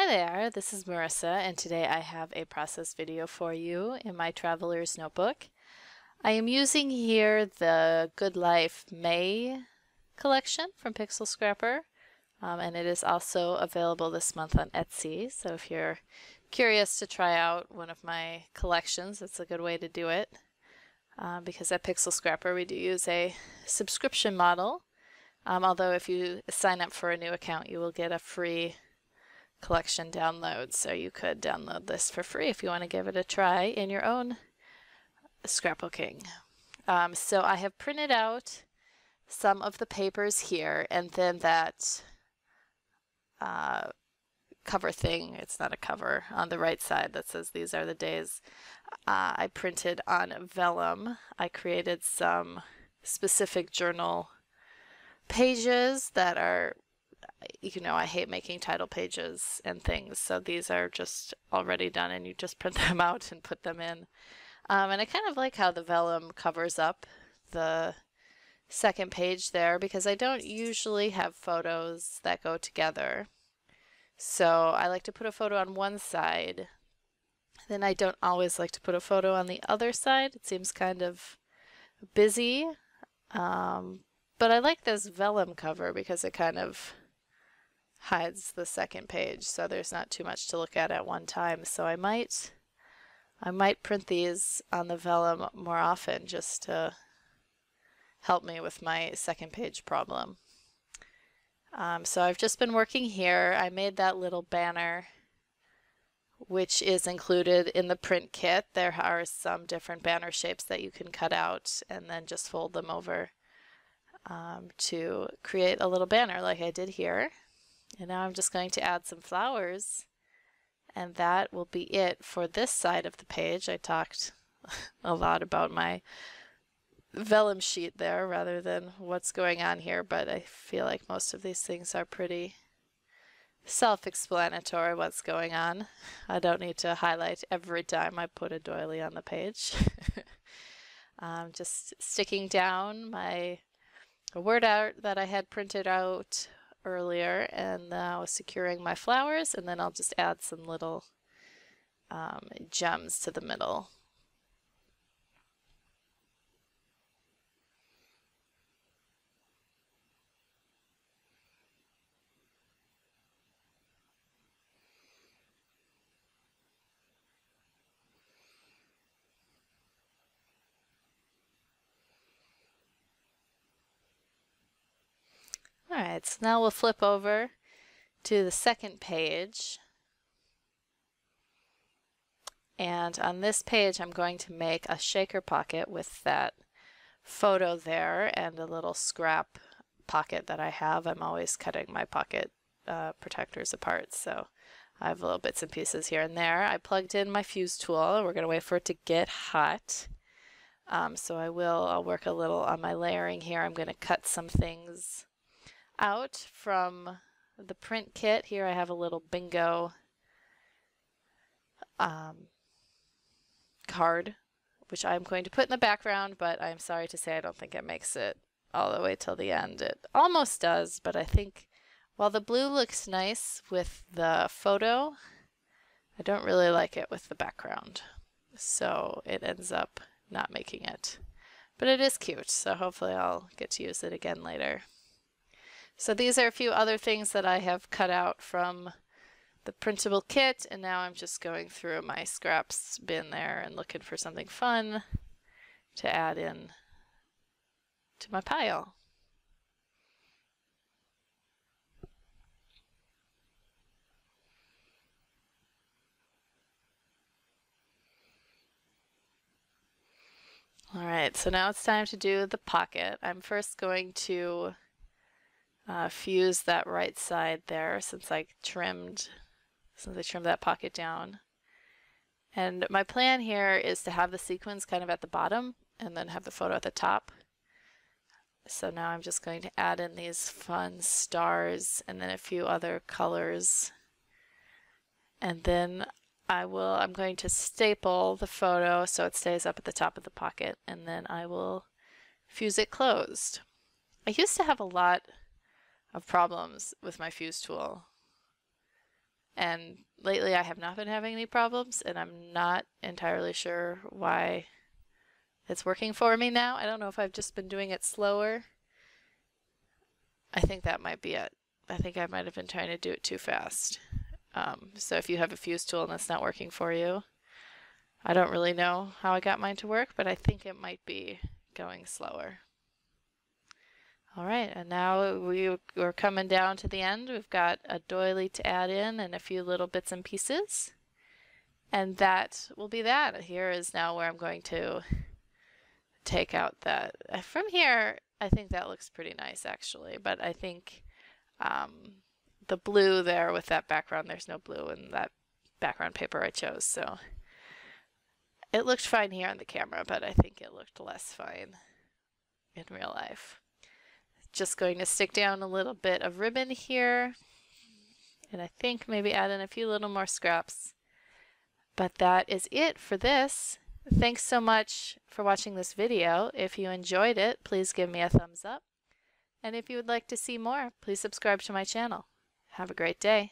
Hi there, this is Marissa, and today I have a process video for you in my Traveler's Notebook. I am using here the Good Life May collection from Pixel Scrapper, and it is also available this month on Etsy, so if you're curious to try out one of my collections, it's a good way to do it. Because at Pixel Scrapper we do use a subscription model, although if you sign up for a new account you will get a free collection download, so you could download this for free if you want to give it a try in your own scrapbooking. So I have printed out some of the papers here, and then that cover thing, it's not a cover, on the right side that says these are the days, I printed on vellum. I created some specific journal pages that are, you know, I hate making title pages and things, so these are just already done and you just print them out and put them in. And I kind of like how the vellum covers up the second page there, because I don't usually have photos that go together. So I like to put a photo on one side, then I don't always like to put a photo on the other side. It seems kind of busy, but I like this vellum cover because it kind of hides the second page, so there's not too much to look at one time. So I might print these on the vellum more often just to help me with my second page problem. So I've just been working here. I made that little banner, which is included in the print kit. There are some different banner shapes that you can cut out and then just fold them over to create a little banner like I did here. And now I'm just going to add some flowers, and that will be it for this side of the page. I talked a lot about my vellum sheet there rather than what's going on here, but I feel like most of these things are pretty self-explanatory what's going on. I don't need to highlight every time I put a doily on the page. Just sticking down my word art that I had printed out earlier, and now securing my flowers, and then I'll just add some little gems to the middle. Alright, so now we'll flip over to the second page, and on this page I'm going to make a shaker pocket with that photo there and a little scrap pocket that I have. I'm always cutting my pocket protectors apart, so I have little bits and pieces here and there. I plugged in my fuse tool. We're going to wait for it to get hot. So I'll work a little on my layering here. I'm going to cut some things out from the print kit. Here I have a little bingo card, which I'm going to put in the background, but I'm sorry to say I don't think it makes it all the way till the end. It almost does, but I think while the blue looks nice with the photo, I don't really like it with the background, so it ends up not making it. But it is cute, so hopefully I'll get to use it again later. So these are a few other things that I have cut out from the printable kit, and now I'm just going through my scraps bin there and looking for something fun to add in to my pile. Alright, so now it's time to do the pocket. I'm first going to fuse that right side there since I trimmed that pocket down. And my plan here is to have the sequins kind of at the bottom and then have the photo at the top. So now I'm just going to add in these fun stars and then a few other colors. And then I'm going to staple the photo so it stays up at the top of the pocket, and then I will fuse it closed. I used to have a lot of problems with my fuse tool. And lately I have not been having any problems, and I'm not entirely sure why it's working for me now. I don't know if I've just been doing it slower. I think that might be it. I think I might have been trying to do it too fast. So if you have a fuse tool and it's not working for you, I don't really know how I got mine to work, but I think it might be going slower. All right, and now we're coming down to the end. We've got a doily to add in and a few little bits and pieces. And that will be that. Here is now where I'm going to take out that. From here, I think that looks pretty nice actually, but I think the blue there with that background, there's no blue in that background paper I chose, so it looked fine here on the camera, but I think it looked less fine in real life. Just going to stick down a little bit of ribbon here, and I think maybe add in a few little more scraps. But that is it for this. Thanks so much for watching this video. If you enjoyed it, please give me a thumbs up. And if you would like to see more, please subscribe to my channel. Have a great day.